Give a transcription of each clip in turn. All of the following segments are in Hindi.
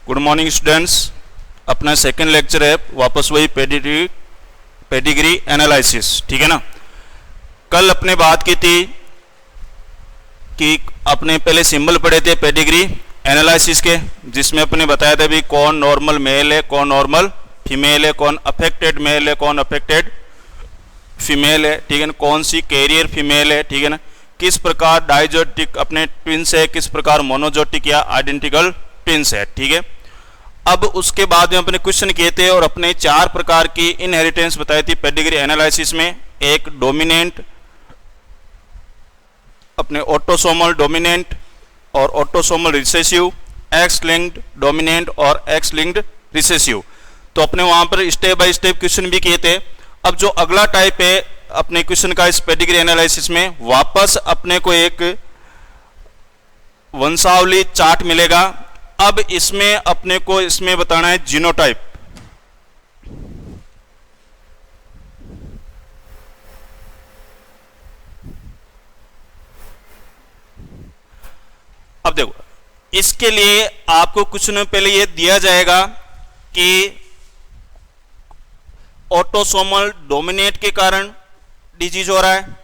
Good morning students. अपना सेकंड लेक्चर है, वापस वही पेडिग्री एनालिसिस। ठीक है ना। कल अपने बात की थी कि अपने पहले सिंबल पढ़े थे पेडिग्री एनालिसिस के, जिसमें अपने बताया था भी कौन नॉर्मल मेल है, कौन नॉर्मल फीमेल है, कौन अफेक्टेड मेल है, कौन अफेक्टेड फीमेल है। ठीक है ना। कौन सी कैरियर फीमेल है। ठीक है ना। किस प्रकार डाइजोटिक अपने ट्विंस है, किस प्रकार मोनोजोटिक या आइडेंटिकल ट्विंस है। ठीक है। अब उसके बाद में अपने क्वेश्चन किए थे और अपने 4 प्रकार की इनहेरिटेंस बताई थी पेडिग्री एनालिसिस में। एक डोमिनेंट, अपने ऑटोसोमल डोमिनेंट और autosomal recessive, x linked dominant और एक्स लिंक्ड रिसेसिव। तो अपने वहां पर स्टेप बाय स्टेप क्वेश्चन भी किए थे। अब जो अगला टाइप है अपने क्वेश्चन का इस पेडिग्री एनालिसिस में, वापस अपने को एक वंशावली चार्ट मिलेगा। अब इसमें अपने को इसमें बताना है जीनोटाइप। अब देखो, इसके लिए आपको कुछ न पहले यह दिया जाएगा कि ऑटोसोमल डोमिनेट के कारण डिजीज हो रहा है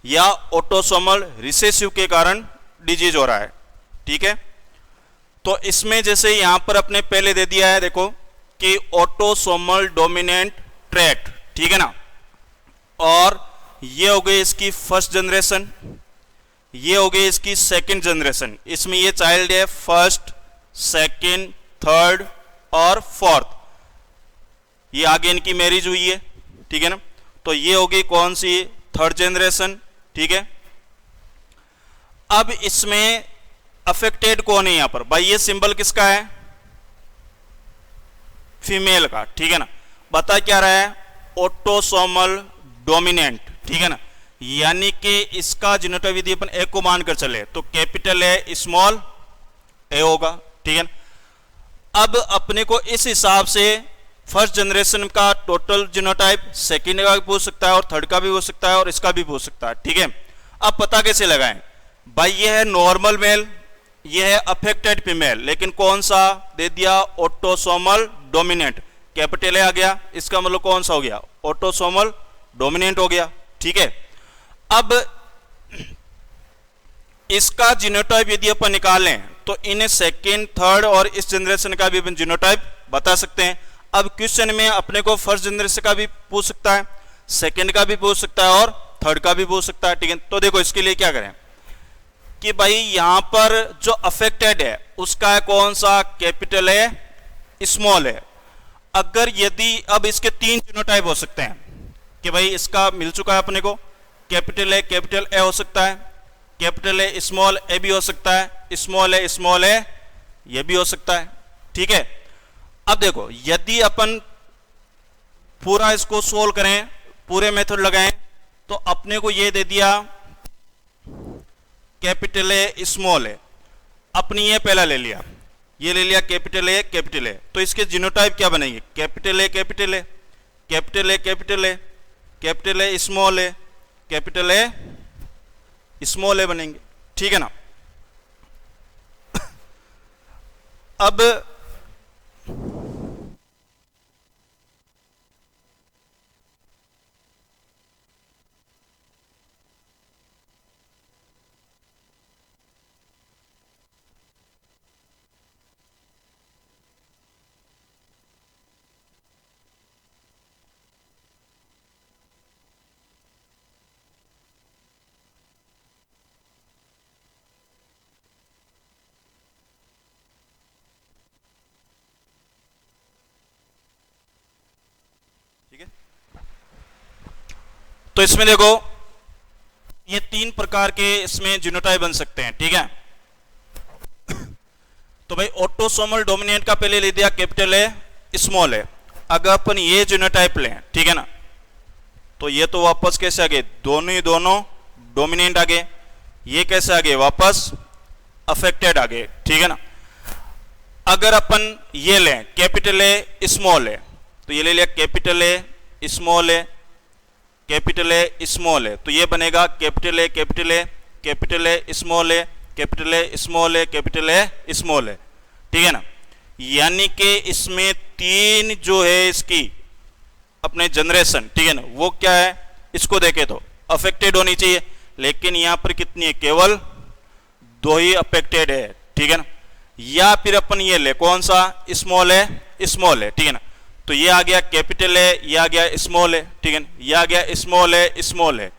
या ऑटोसोमल रिसेसिव के कारण डिजीज हो रहा है। ठीक है। तो इसमें जैसे यहां पर अपने पहले दे दिया है, देखो कि ऑटोसोमल डोमिनेंट ट्रेट। ठीक है ना। और ये हो गई इसकी फर्स्ट जनरेशन, ये हो गई इसकी सेकंड जनरेशन। इसमें ये चाइल्ड है फर्स्ट, सेकंड, थर्ड और फोर्थ। ये आगे इनकी मैरिज हुई है। ठीक है ना। तो ये होगी कौन सी, थर्ड जनरेशन। ठीक है। अब इसमें अफेक्टेड कौन है यहां पर भाई, ये सिंबल किसका है, फीमेल का। ठीक है ना। बता क्या रहा है, ऑटोसोमल डोमिनेंट। ठीक है ना। यानी कि इसका जीनोटाइप यदि अपन ए को मानकर चले तो कैपिटल ए स्मॉल ए होगा। ठीक है ना। अब अपने को इस हिसाब से फर्स्ट जनरेशन का टोटल जीनोटाइप, सेकंड का भी पूछ सकता है और थर्ड का भी हो सकता है और इसका भी पूछ सकता है। ठीक है। अब पता कैसे लगाएं भाई, ये है नॉर्मल मेल, ये है अफेक्टेड फीमेल, लेकिन कौन सा दे दिया, ऑटोसोमल डोमिनेंट। कैपिटल ए आ गया, इसका मतलब कौन सा हो गया, ऑटोसोमल डोमिनेंट हो गया। ठीक है। अब इसका जीनोटाइप यदि अपन निकालें तो इन्हें सेकंड, थर्ड और इस जनरेशन का भी अपन जीनोटाइप बता सकते हैं। अब क्वेश्चन में अपने को फर्स्ट जनरेशन का भी पूछ सकता है, सेकंड का भी पूछ सकता है और थर्ड का भी पूछ सकता है। ठीक है। तो देखो इसके लिए क्या करें कि भाई यहां पर जो अफेक्टेड है उसका है कौन सा, कैपिटल ए स्मॉल है। अगर यदि अब इसके 3 जीनोटाइप हो सकते हैं कि भाई इसका मिल चुका है अपने को, कैपिटल ए हो सकता है, कैपिटल ए स्मॉल ए भी हो सकता है, स्मॉल ए ये भी हो सकता है। ठीक है। अब देखो यदि अपन पूरा इसको सोल्व करें, पूरे मेथड लगाएं, तो अपने को ये दे दिया कैपिटल ए स्मॉल ए। अपनी ये पहला ले लिया, ये ले लिया कैपिटल ए। तो इसके जीनोटाइप क्या बनेंगे, capital A capital A, capital A capital A, capital A small A, capital A small A बनेंगे। ठीक है ना। अब तो इसमें देखो ये 3 प्रकार के इसमें जीनोटाइप बन सकते हैं। ठीक है। तो भाई ऑटोसोमल डोमिनेंट का पहले ले दिया कैपिटल ए स्मॉल ए। अगर अपन ये जीनोटाइप लें, ठीक है ना, तो ये तो वापस कैसे आ गए, दोनों डोमिनेंट आ गए। ये कैसे आ गए, वापस अफेक्टेड आ गए। ठीक है ना। अगर अपन ये लें कैपिटल ए स्मॉल ए, तो ये ले लिया capital A small A, capital A small है, तो ये बनेगा capital A capital A, capital A small A, capital A small A, capital A small है। ठीक है ना। यानी कि इसमें 3 जो है इसकी अपने जनरेशन, ठीक है ना, वो क्या है, इसको देखे तो अफेक्टेड होनी चाहिए, लेकिन यहां पर कितनी है, केवल 2 ही अफेक्टेड है, ठीक है ना। या फिर अपन ये ले कौन सा, स्मॉल है, स्मॉल है, ठीक है ना। तो ये आ गया कैपिटल है, ये आ गया स्मॉल है, ठीक है ना। ये आ गया स्मॉल है, स्मॉल है,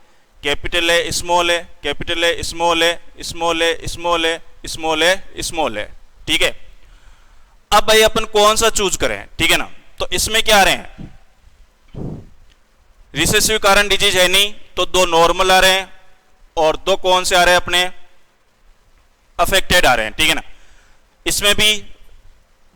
कैपिटल है, स्मॉल है, कैपिटल है, स्मॉल है, स्मॉल है, स्मॉल है, स्मॉल है, स्मॉल है, ठीक है। अब भाई अपन कौन सा चूज करें, ठीक है ना। तो इसमें क्या आ रहे हैं, रिसेसिव कारण डिजीज है नहीं, तो 2 नॉर्मल आ रहे हैं और 2 कौन से आ रहे हैं, अपने अफेक्टेड आ रहे हैं, ठीक है ना। इसमें भी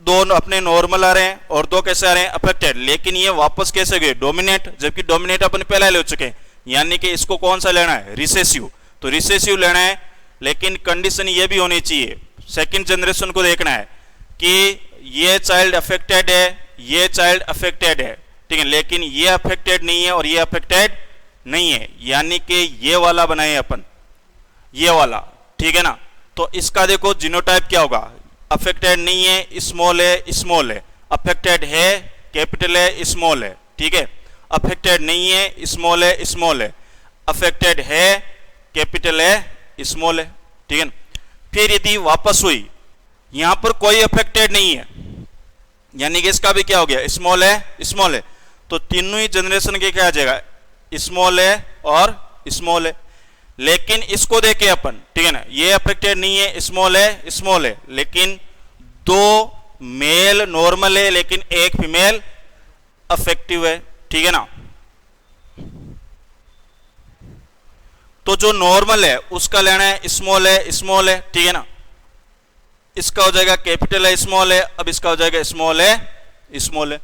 2 अपने नॉर्मल आ रहे हैं और 2 कैसे आ रहे हैं, अफेक्टेड। लेकिन ये वापस कैसे गए, डोमिनेट, जबकि डोमिनेट अपन पहले ले चुके हैं, यानी कि इसको कौन सा लेना है, रिसेसिव। तो रिसेसिव लेना है, लेकिन कंडीशन ये भी होनी चाहिए, सेकंड जनरेशन को देखना है कि ये चाइल्ड अफेक्टेड है, ये चाइल्ड अफेक्टेड है, ठीक है, लेकिन ये अफेक्टेड नहीं है और ये अफेक्टेड नहीं है, यानी कि ये वाला बनाए अपन, ये वाला, ठीक है ना। तो इसका देखो जीनोटाइप क्या होगा, अफेक्टेड नहीं है, स्मॉल है, स्मॉल है, अफेक्टेड है, कैपिटल है, स्मॉल है, ठीक है, अफेक्टेड नहीं है, स्मॉल है, स्मॉल है, अफेक्टेड है, कैपिटल है, स्मॉल है, ठीक है ना। फिर यदि वापस हुई, यहां पर कोई अफेक्टेड नहीं है, यानी कि इसका भी क्या हो गया, स्मॉल है, स्मॉल है, तो तीनों ही जनरेशन के क्या आ जाएगा, स्मॉल है और स्मॉल है। लेकिन इसको देखे अपन, ठीक है ना, ये अफेक्टेड नहीं है, स्मॉल है, स्मॉल है, लेकिन 2 मेल नॉर्मल है, लेकिन 1 फीमेल अफेक्टिव है, ठीक है ना। तो जो नॉर्मल है उसका लेना है, स्मॉल है, स्मॉल है, ठीक है ना। इसका हो जाएगा कैपिटल है, स्मॉल है, अब इसका हो जाएगा स्मॉल है, स्मॉल है।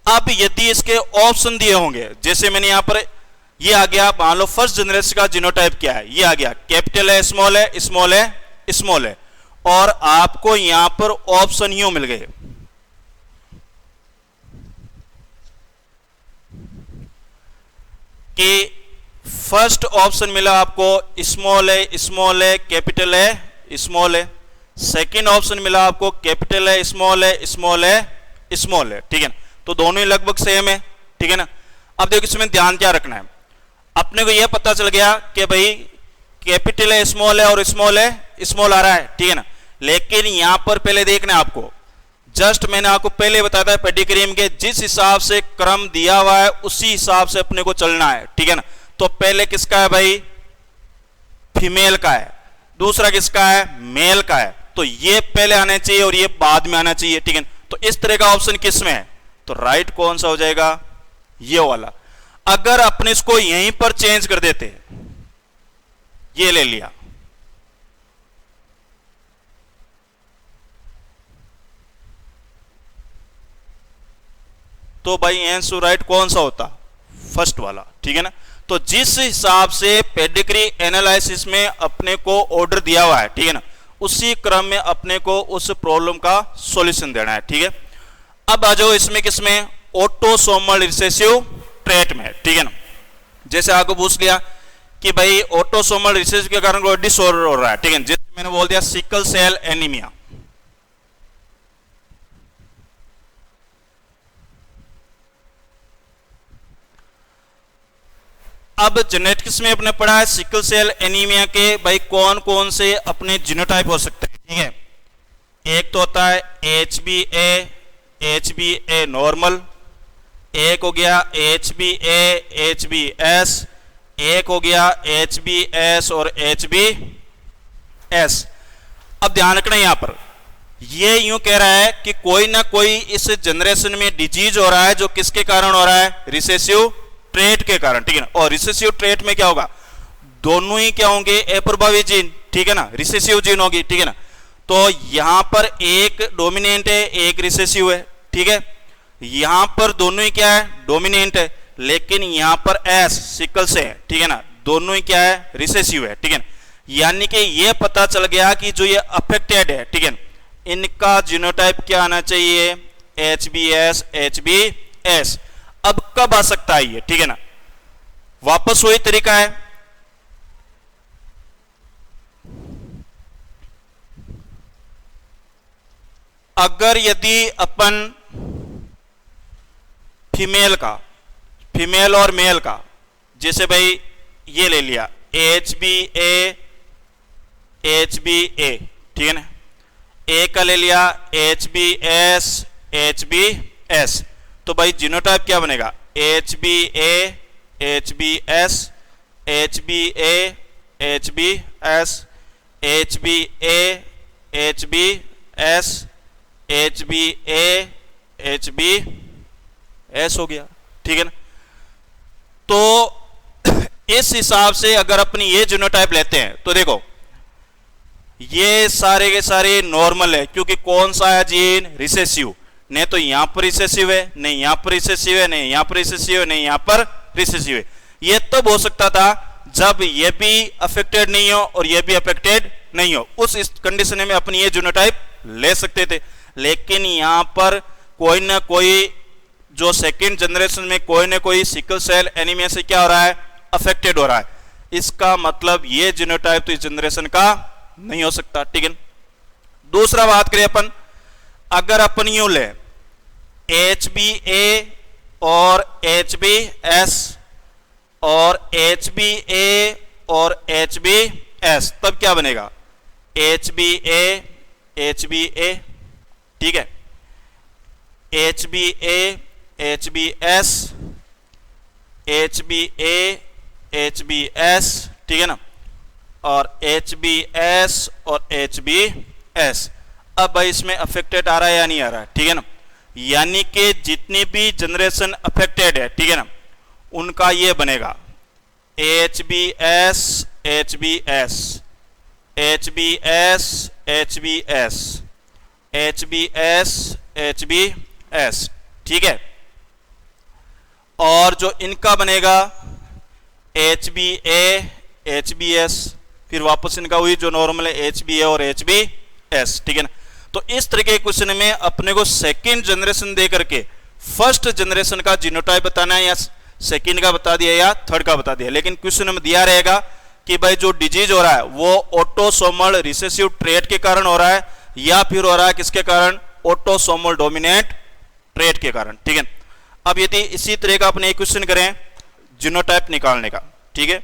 अब यदि इसके ऑप्शन दिए होंगे, जैसे मैंने यहां पर ये आ गया, मान लो फर्स्ट जनरेशन का जीनोटाइप क्या है, ये आ गया कैपिटल है, स्मॉल है, स्मॉल है, स्मॉल है, और आपको यहां पर ऑप्शन यूं मिल गए, कि फर्स्ट ऑप्शन मिला आपको स्मॉल है, स्मॉल है, कैपिटल है, स्मॉल है। सेकंड ऑप्शन मिला आपको कैपिटल है, स्मॉल है, स्मॉल है, स्मॉल है, ठीक है ना। तो दोनों ही लगभग सेम है, ठीक है ना। अब देखो इसमें ध्यान क्या रखना है, अपने को यह पता चल गया कि भाई कैपिटल है, स्मॉल है और स्मॉल है, स्मॉल आ रहा है, ठीक है ना। लेकिन यहां पर पहले देखना है आपको, जस्ट मैंने आपको पहले बताया था पेडिग्री के जिस हिसाब से क्रम दिया हुआ है उसी हिसाब से अपने को चलना है, ठीक है ना। तो पहले किसका है भाई, फीमेल का है, दूसरा किसका है, मेल का है, तो ये पहले आना चाहिए और ये बाद में आना चाहिए, ठीक है। तो इस तरह का ऑप्शन किसमें है, तो राइट कौन सा हो जाएगा, ये वाला। अगर अपने इसको यहीं पर चेंज कर देते, ये ले लिया, तो भाई आंसर राइट कौन सा होता, फर्स्ट वाला, ठीक है ना। तो जिस हिसाब से पेडिग्री एनालिसिस में अपने को ऑर्डर दिया हुआ है, ठीक है ना, उसी क्रम में अपने को उस प्रॉब्लम का सॉल्यूशन देना है, ठीक है। अब आ जाओ इसमें किसमें, ऑटोसोमल रिसेसिव ट्रेट में, ठीक है ना। जैसे आपको पूछ लिया कि भाई ऑटोसोमल रिसेसिव के कारण कोई डिसऑर्डर हो रहा है, ठीक है, जैसे मैंने बोल दिया सिकल सेल एनीमिया। अब जेनेटिक्स में अपने पढ़ा है सिकल सेल एनीमिया के भाई कौन कौन से अपने जीनोटाइप हो सकते हैं, ठीक है। एक तो होता है HbA नॉर्मल, एक हो गया HbA/HbS, एक हो गया HbS और HbS। अब ध्यान रखना यहां पर, ये यूं कह रहा है कि कोई ना कोई इस जनरेशन में डिजीज हो रहा है जो किसके कारण हो रहा है, रिसेसिव ट्रेट के कारण, ठीक है ना। और रिसेसिव ट्रेट में क्या होगा, दोनों ही क्या होंगे, अप्रभावी जीन, ठीक है ना, रिसेसिव जीन होगी, ठीक है ना। तो यहां पर एक डोमिनेंट है, एक रिसेसिव है, ठीक है। यहां पर दोनों ही क्या है, डोमिनेंट है, लेकिन यहां पर एस सिकल से है, ठीक है ना, दोनों ही क्या है, रिसेसिव है, ठीक है ना। यानी कि ये पता चल गया कि जो ये अफेक्टेड है, ठीक है ना, इनका जीनोटाइप क्या आना चाहिए, HbS HbS। अब कब आ सकता है ये, ठीक है ना, वापस वही तरीका है, अगर यदि अपन फीमेल और मेल का, जैसे भाई ये ले लिया HBA, ठीक है ना, ए का ले लिया HBS, तो भाई जीनोटाइप क्या बनेगा HBA, HBS, HBA, HBS, HBA, HBS, HBA, HBS हो गया, ठीक है ना। तो इस हिसाब से अगर अपनी ये जीनोटाइप लेते हैं तो देखो ये सारे के सारे नॉर्मल है, क्योंकि कौन सा है जीन रिसेसिव, नहीं तो यहां पर रिसेसिव है, नहीं यहां पर रिसेसिव है, नहीं यहां पर रिसेसिव है, नहीं यहां पर रिसेसिव है। ये तब हो सकता था जब ये भी अफेक्टेड नहीं हो और ये भी अफेक्टेड नहीं हो, उस कंडीशन में अपनी ये जीनोटाइप ले सकते थे। लेकिन यहां पर कोई ना कोई जो सेकेंड जनरेशन में कोई ना कोई सिकल सेल एनीमिया से क्या हो रहा है, अफेक्टेड हो रहा है। इसका मतलब ये जीनोटाइप तो इस जनरेशन का नहीं हो सकता, ठीक है। दूसरा बात करें अपन, अगर अपन यूं ले HBA और HBS और HBA और HBS, तब क्या बनेगा HBA, HBA, ठीक है, HBA, HBS, HBA, HBS, ठीक है ना, और HBS और HBS। अब भाई इसमें अफेक्टेड आ रहा है या नहीं आ रहा है, ठीक है ना, यानी कि जितनी भी जनरेशन अफेक्टेड है, ठीक है ना, उनका ये बनेगा HBS, HBS, HBS, HBS, HBS, HBS, ठीक है। और जो इनका बनेगा HBA, HBS, फिर वापस इनका हुई जो नॉर्मल है HBA और HBS, ठीक है ना। तो इस तरह के क्वेश्चन में अपने को सेकेंड जनरेशन दे करके फर्स्ट जनरेशन का जीनोटाइप बताना है, या सेकेंड का बता दिया या थर्ड का बता दिया। लेकिन क्वेश्चन में दिया रहेगा कि भाई जो डिजीज हो रहा है वो ऑटोसोमल रिसेसिव ट्रेट के कारण हो रहा है या फिर हो रहा है किसके कारण, ऑटोसोमल डोमिनेंट ट्रेट के कारण, ठीक है। अब यदि इसी तरह का अपने एक क्वेश्चन करें जीनोटाइप निकालने का, ठीक है,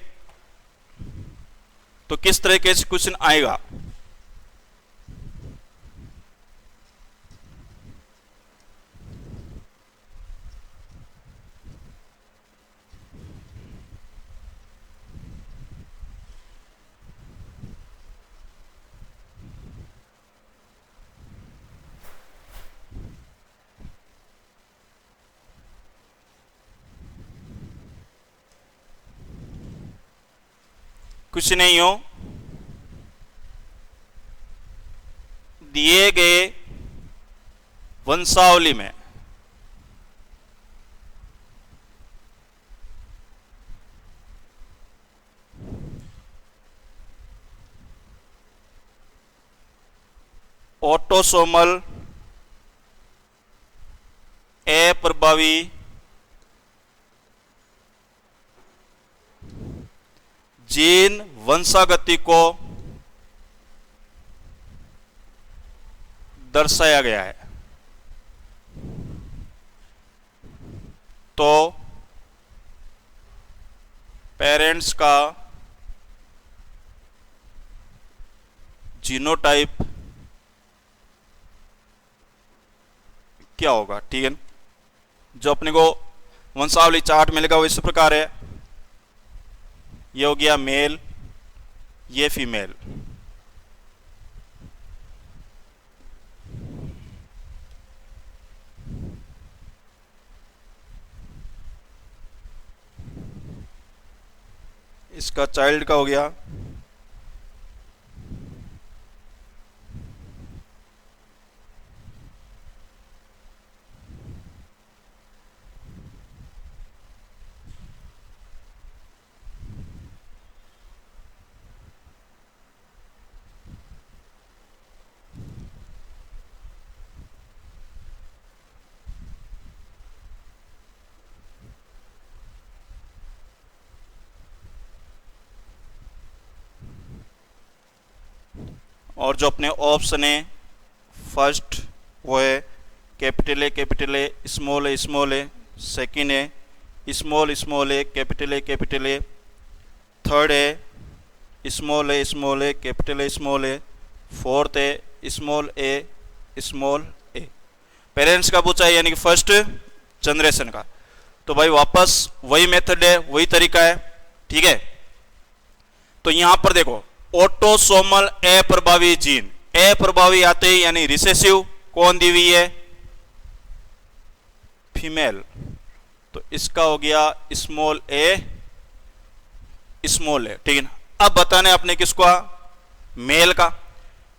तो किस तरह के क्वेश्चन आएगा। कुछ नहीं हो, दिए गए वंशावली में ऑटोसोमल अप्रभावी जीन वंशागति को दर्शाया गया है। तो पेरेंट्स का जीनोटाइप क्या होगा, ठीक है। जो अपने को वंशावली चार्ट मिलेगा वो इस प्रकार है, ये हो गया मेल, ये फीमेल, इसका चाइल्ड का हो गया, और जो अपने ऑप्शन है फर्स्ट, वो है capital A small A, second है small A capital A, third है small A capital A, fourth है स्मॉल ए। पेरेंट्स का पूछा है यानी कि फर्स्ट जनरेशन का। तो भाई वापस वही मेथड है, वही तरीका है, ठीक है। तो यहां पर देखो ऑटोसोमल अप्रभावी जीन, अप्रभावी आते ही यानी रिसेसिव कौन दी हुई है, फीमेल, तो इसका हो गया स्मॉल ए, ठीक है ना। अब बताने आपने किसको, मेल का,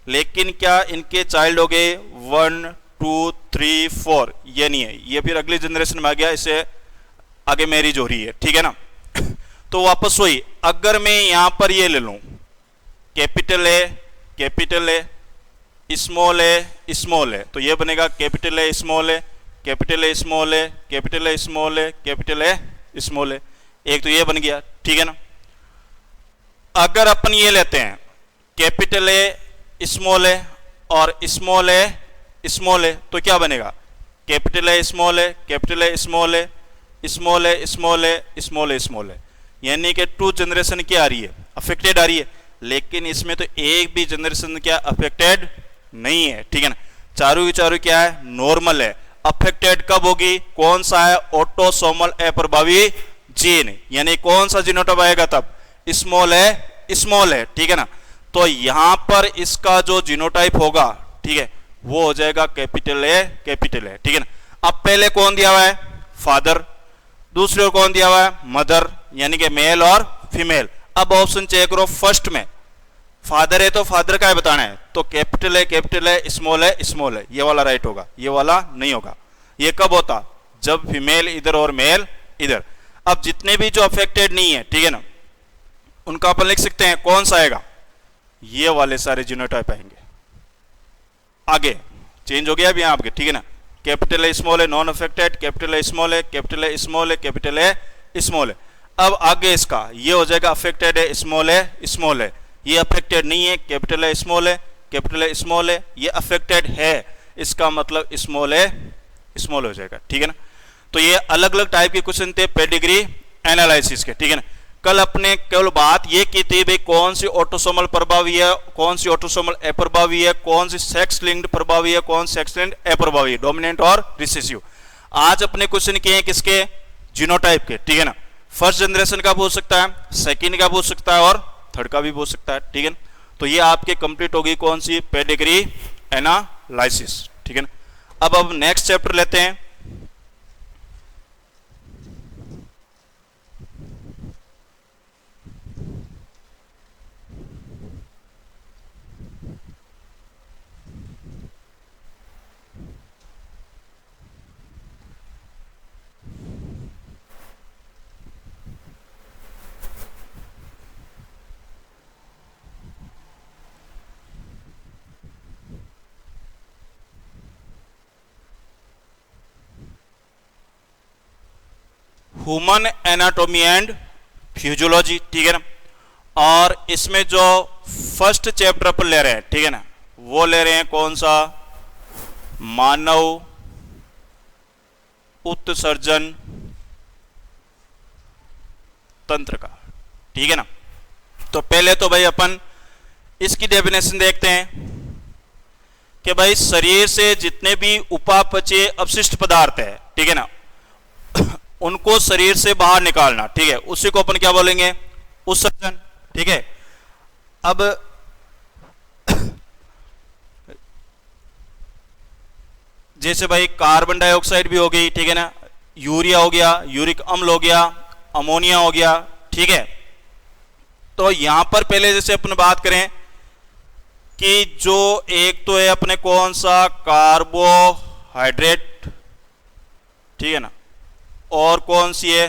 लेकिन क्या इनके चाइल्ड हो गए 1 2 3 4, ये नहीं है, ये फिर अगली जनरेशन में आ गया, इसे आगे मैरिज हो रही है, ठीक है ना। तो वापस वही, अगर मैं यहां पर ये ले लूं कैपिटल ए स्मॉल ए, तो ये बनेगा capital A small A, capital A small A, capital A small A, capital A small A, एक तो ये बन गया, ठीक है ना। अगर अपन ये लेते हैं कैपिटल ए स्मॉल ए और स्मॉल ए, तो क्या बनेगा, capital A small A, capital A small A, small A small A, small A small A, यानी कि 2 जनरेशन क्या आ रही है, अफेक्टेड आ रही है। लेकिन इसमें तो एक भी जनरेशन क्या अफेक्टेड नहीं है, ठीक है ना। चारों की चारों क्या है, नॉर्मल है। अफेक्टेड कब होगी, कौन सा है, ऑटोसोमल अप्रभावी जीन, यानी कौन सा जीनोटाइप आएगा तब, स्मॉल है, ठीक है ना। तो यहां पर इसका जो जीनोटाइप होगा, ठीक है, वो हो जाएगा कैपिटल ए, ठीक है ना। अब पहले कौन दिया हुआ है, फादर, दूसरे कौन दिया हुआ है, मदर, यानी कि मेल और फीमेल। अब ऑप्शन चेक करो, फर्स्ट में फादर है तो फादर का है बताना है, तो कैपिटल है स्मॉल है, ये वाला राइट होगा, ये वाला नहीं होगा। ये कब होता, जब फीमेल इधर और मेल इधर। अब जितने भी जो अफेक्टेड नहीं है, ठीक है ना, उनका अपन लिख सकते हैं, कौन सा आएगा, ये वाले सारे जीनोटाइप आएंगे। आगे चेंज हो गया अब यहां आपके, ठीक है ना। कैपिटल ए स्मॉल है non affected, capital A small है, कैपिटल ए स्मॉल है, कैपिटल ए स्मॉल है। अब आगे इसका ये हो जाएगा अफेक्टेड है, स्मॉल है, ये अफेक्टेड नहीं है, कैपिटल ए स्मॉल है, ये अफेक्टेड है, इसका मतलब स्मॉल हो जाएगा, ठीक है ना। तो ये अलग अलग टाइप के क्वेश्चन थे पेडिग्री एनालिसिस के, ठीक है ना। कल अपने केवल बात ये की थी भाई कौन सी ऑटोसोमल प्रभावी है, कौन सी ऑटोसोमल अप्रभावी है, कौन सी सेक्स लिंक्ड प्रभावी है, कौन सेक्स लिंक्ड अप्रभावी है, डोमिनेंट और रिसेसिव। आज अपने क्वेश्चन किए हैं किसके, जीनोटाइप के, ठीक है ना। फर्स्ट जनरेशन का पूछ सकता है, सेकंड का पूछ सकता है और थर्ड का भी पूछ सकता है, ठीक है ना। तो ये आपके कंप्लीट होगी कौन सी, पेडिग्री एनालिसिस, ठीक है ना। अब नेक्स्ट चैप्टर लेते हैं। ह्यूमन एनाटॉमी एंड फिजियोलॉजी, ठीक है ना। और इसमें जो फर्स्ट चैप्टर अपन ले रहे हैं, ठीक है ना, वो ले रहे हैं कौन सा, मानव उत्सर्जन तंत्र का, ठीक है ना। तो पहले तो भाई अपन इसकी डेफिनेशन देखते हैं कि भाई शरीर से जितने भी उपापचय अपशिष्ट पदार्थ है, ठीक है ना, उनको शरीर से बाहर निकालना, ठीक है, उसी को अपन क्या बोलेंगे, उत्सर्जन, ठीक है। अब जैसे भाई कार्बन डाइऑक्साइड भी हो गई, ठीक है ना, यूरिया हो गया, यूरिक अम्ल हो गया, अमोनिया हो गया, ठीक है। तो यहां पर पहले जैसे अपन बात करें कि जो एक तो है अपने कौन सा, कार्बोहाइड्रेट, ठीक है ना, और कौन सी है,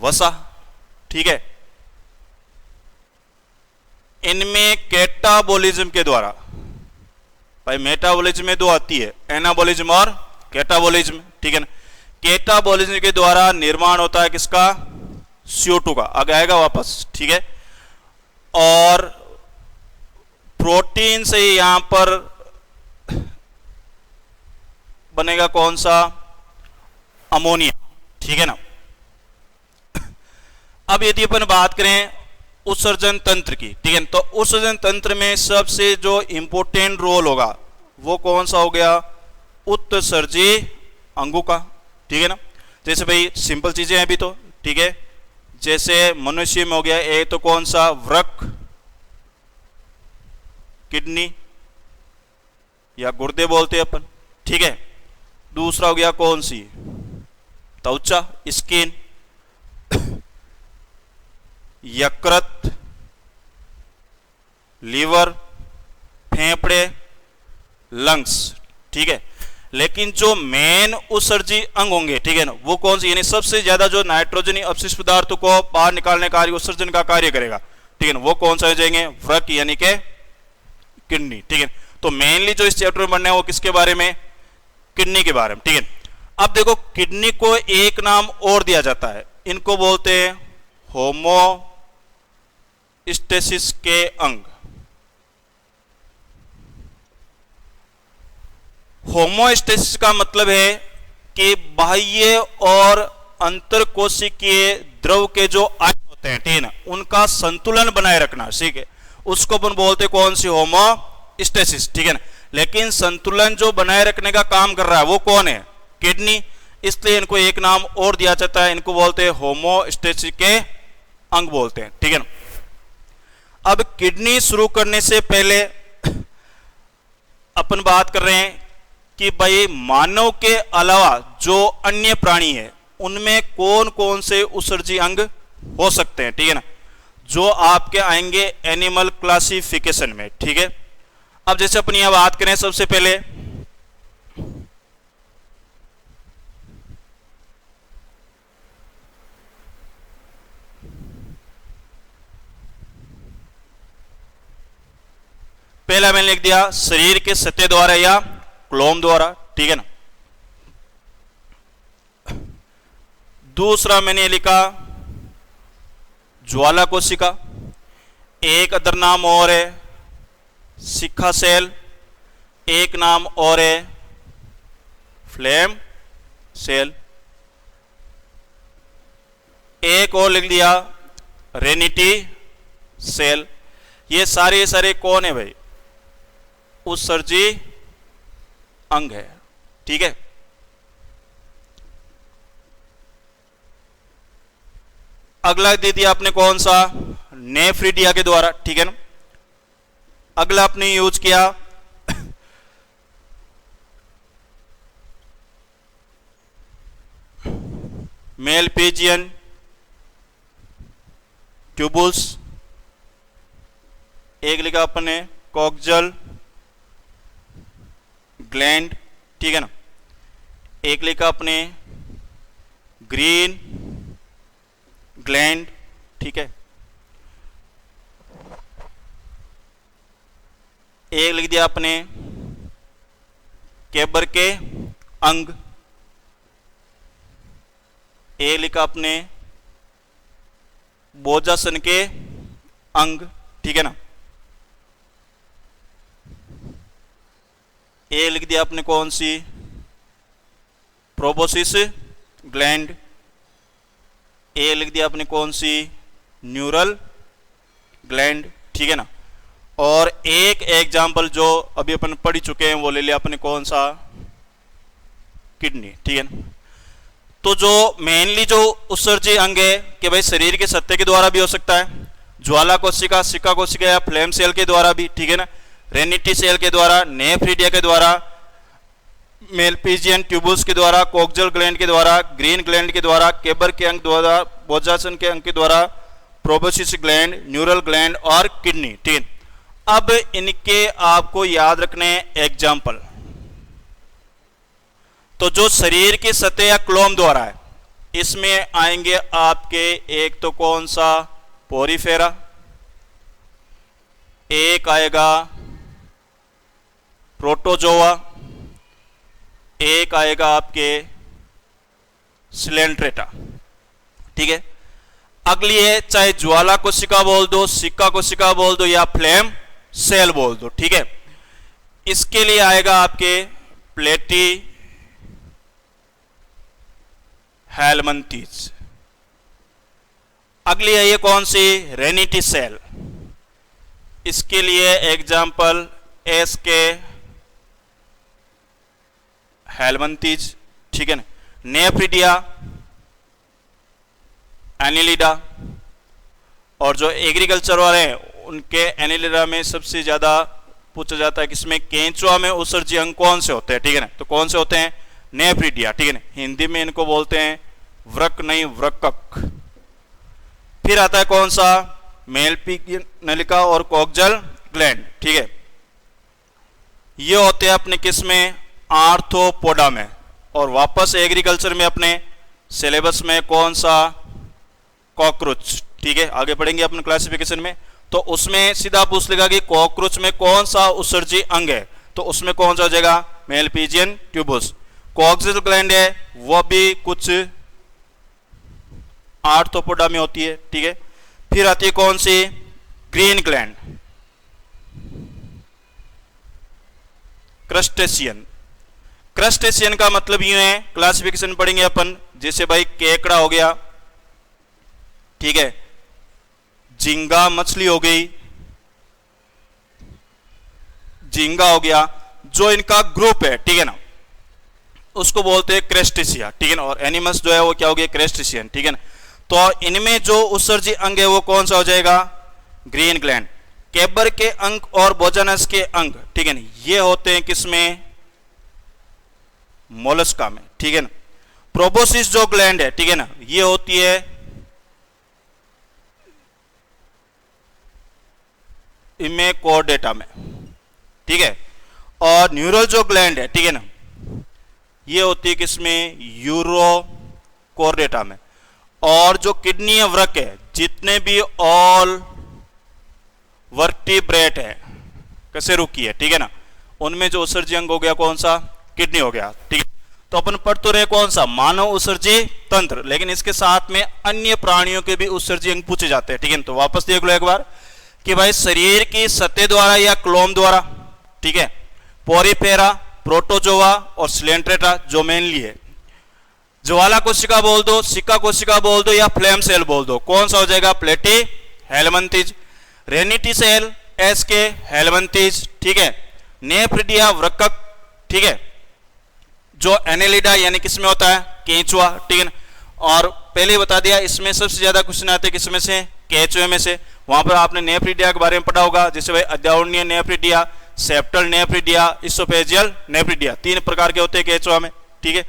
वसा, ठीक है। इनमें कैटाबोलिज्म के द्वारा, भाई मेटाबॉलिज्म में दो आती है, एनाबॉलिज्म और कैटाबॉलिज्म, ठीक है ना। कैटाबॉलिज्म के द्वारा निर्माण होता है किसका, CO2 का, आगे आएगा वापस, ठीक है। और प्रोटीन से यहां पर बनेगा कौन सा, अमोनिया, ठीक है ना। अब यदि अपन बात करें उत्सर्जन तंत्र की, ठीक है, तो उत्सर्जन तंत्र में सबसे जो इंपोर्टेंट रोल होगा वो कौन सा हो गया, उत्सर्जी अंगों का, ठीक है ना। जैसे भाई सिंपल चीजें हैं अभी तो, ठीक है, जैसे मनुष्य में हो गया एक तो कौन सा, वृक्क, किडनी या गुर्दे बोलते हैं अपन, ठीक है। दूसरा हो गया कौन सी, त्वचा, स्किन, यकृत, लीवर, फेफड़े, लंग्स, ठीक है। लेकिन जो मेन उत्सर्जी अंग होंगे, ठीक है ना, वो कौन से, यानी सबसे ज्यादा जो नाइट्रोजनी अपशिष्ट पदार्थों को बाहर निकालने का कार्य, उत्सर्जन का कार्य करेगा, ठीक है ना, वो कौन सा हो जाएंगे, वृक्क यानी के किडनी, ठीक है। तो मेनली जो इस चैप्टर में पढ़ना है वो किसके बारे में, किडनी के बारे में, ठीक है। अब देखो किडनी को एक नाम और दिया जाता है, इनको बोलते हैं होमोस्टेसिस के अंग। होमोस्टेसिस का मतलब है कि बाह्य और अंतरकोशिकीय द्रव के जो आयन होते हैं, ठीक है ना, उनका संतुलन बनाए रखना, ठीक है, उसको अपन बोलते कौन सी, होमोस्टेसिस, ठीक है ना। लेकिन संतुलन जो बनाए रखने का काम कर रहा है वो कौन है, किडनी, इसलिए इनको एक नाम और दिया जाता है, इनको बोलते हैं होमोस्टेसिस के अंग बोलते हैं, ठीक है ना। अब किडनी शुरू करने से पहले अपन बात कर रहे हैं कि भाई मानव के अलावा जो अन्य प्राणी है उनमें कौन कौन से उत्सर्जी अंग हो सकते हैं, ठीक है ना, जो आपके आएंगे एनिमल क्लासिफिकेशन में, ठीक है। अब जैसे अपन यहां बात करें सबसे पहले पहला मैंने लिख दिया शरीर के सतह द्वारा या क्लोम द्वारा, ठीक है ना। दूसरा मैंने लिखा ज्वाला कोशिका, एक अदर नाम और है शिखा सेल, एक नाम और है फ्लेम सेल, एक और लिख दिया रेनिटी सेल। ये सारे कौन है भाई, उत्सर्जी अंग है, ठीक है। अगला दे दिया आपने कौन सा, नेफ्रिडिया के द्वारा, ठीक है ना। अगला आपने यूज किया मेलपीजियन ट्यूबुल्स, एक लिखा अपने कॉक्जल ग्लैंड, ठीक है ना। एक लिखा अपने ग्रीन ग्लैंड, ठीक है। एक लिख दिया अपने केबर के अंग, एक लिखा अपने बोजासन के अंग, ठीक है ना। ए लिख दिया आपने कौन सी, प्रोबोसिस ग्लैंड, ए लिख दिया आपने कौन सी, न्यूरल ग्लैंड, ठीक है ना। और एक एग्जाम्पल जो अभी अपन पढ़ चुके हैं वो ले लिया अपने कौन सा, किडनी, ठीक है ना। तो जो मेनली जो उत्सर्जी अंग है कि भाई शरीर के सतह के द्वारा भी हो सकता है, ज्वाला कोशिका, शिखा कोशिका या फ्लेम सेल के द्वारा भी, ठीक है ना, रेनिटी सेल के द्वारा, नेफ्रिडिया के द्वारा, मेलपीजियन ट्यूबुल्स के द्वारा, कोक्जल ग्लैंड के द्वारा, ग्रीन ग्लैंड के द्वारा, केबर के अंग द्वारा, बोजासन के अंग के द्वारा, प्रोबोसिस ग्लैंड, न्यूरल ग्लैंड और किडनी, ठीक है। अब इनके आपको याद रखने एग्जाम्पल, तो जो शरीर की सतह या क्लोम द्वारा है इसमें आएंगे आपके एक तो कौन सा, पोरीफेरा, एक आएगा प्रोटोजोआ, एक आएगा आपके सिलेंट्रेटा, ठीक है। अगली है चाहे ज्वाला कोशिका बोल दो, शिखा कोशिका बोल दो या फ्लेम सेल बोल दो, ठीक है। इसके लिए आएगा आपके प्लेटी हेलमंथीज। अगली है ये कौन सी, रेनिटी सेल। इसके लिए एग्जाम्पल एस के हेलमंथीज, ठीक है ना। नेफ्रिडिया, एनिलिडा, और जो एग्रीकल्चर वाले हैं उनके एनिलिडा में सबसे ज्यादा पूछा जाता है किसमें, केंचुआ में उत्सर्जी अंग कौन से होते हैं, ठीक है ना। तो कौन से होते हैं, नेफ्रिडिया, ठीक है ना। हिंदी में इनको बोलते हैं व्रक नहीं व्रकक। फिर आता है कौन सा, मेलपी नलिका और कोक्जल ग्लैंड, ठीक है। ये होते हैं अपने किस में, आर्थ्रोपोडा में। और वापस एग्रीकल्चर में अपने सिलेबस में कौन सा, कॉकरोच, ठीक है। आगे पढ़ेंगे अपन क्लासिफिकेशन में, तो उसमें सीधा पूछ लेगा कि कॉकरोच में कौन सा उत्सर्जी अंग है, तो उसमें कौन सा हो जाएगा, मेलपीजियन ट्यूबस। कोक्सियल ग्लैंड है वो भी कुछ आर्थ्रोपोडा में होती है, ठीक है। फिर आती है कौन सी, ग्रीन ग्लैंड, क्रस्टेशियन। क्रस्टेशियन का मतलब यूं है, क्लासिफिकेशन पढ़ेंगे अपन, जैसे भाई केकड़ा हो गया, ठीक है, झींगा मछली हो गई, झींगा हो गया, जो इनका ग्रुप है, ठीक है ना, उसको बोलते हैं क्रेस्टेशिया, ठीक है ना। और एनिमल्स जो है वो क्या हो गया, क्रेस्टेशियन, ठीक है ना। तो इनमें जो उत्सर्जी अंग है वो कौन सा हो जाएगा, ग्रीन ग्लैंड। केबर के अंग और बोजानस के अंग, ठीक है ना, ये होते हैं किसमें, मोलस्का में, ठीक है ना। प्रोबोसिस जो ग्लैंड है, ठीक है ना, ये होती है इनमें कोर्डेटा में, ठीक है। और न्यूरल जो ग्लैंड है, ठीक है ना, ये होती है किसमें, यूरोकोर्डेटा में। और जो किडनी वृक है, जितने भी ऑल वर्टिब्रेट है, कशेरुकी है, ठीक है ना, उनमें जो उत्सर्जी अंग हो गया कौन सा, किडनी हो गया, ठीक है। तो अपन पढ़ तो रहे कौन सा, मानव उत्सर्जी तंत्र, लेकिन इसके साथ में अन्य प्राणियों के भी उत्सर्जी अंग पूछे जाते हैं, ठीक है। तो वापस देख लो एक बार कि भाई शरीर की सतह द्वारा या क्लोम द्वारा, ठीक है, पोरीफेरा, प्रोटोजोआ और सिलेंट्रेटा जो मेनली है। ज्वाला कोशिका बोल दो, सिक्का कोशिका बोल दो, या फ्लेम सेल बोल दो, कौन सा हो जाएगा, प्लेटी हेलमंथीज। रेनिटी सेल एस के हेलमंथीज, ठीक है। नेफ्रिडिया वृक्कक, ठीक है, जो एनेलिडा यानी किसमें होता है, केंचुआ, ठीक है ना। और पहले बता दिया इसमें सबसे ज्यादा क्वेश्चन आते हैं किसमें से, केंचुए में से। वहां पर आपने नेफ्रिडिया के बारे में पढ़ा होगा, जैसे भाई अद्यावरणीय nephridia, septal nephridia, oesophageal nephridia, 3 प्रकार के होते हैं केंचुआ में, ठीक है।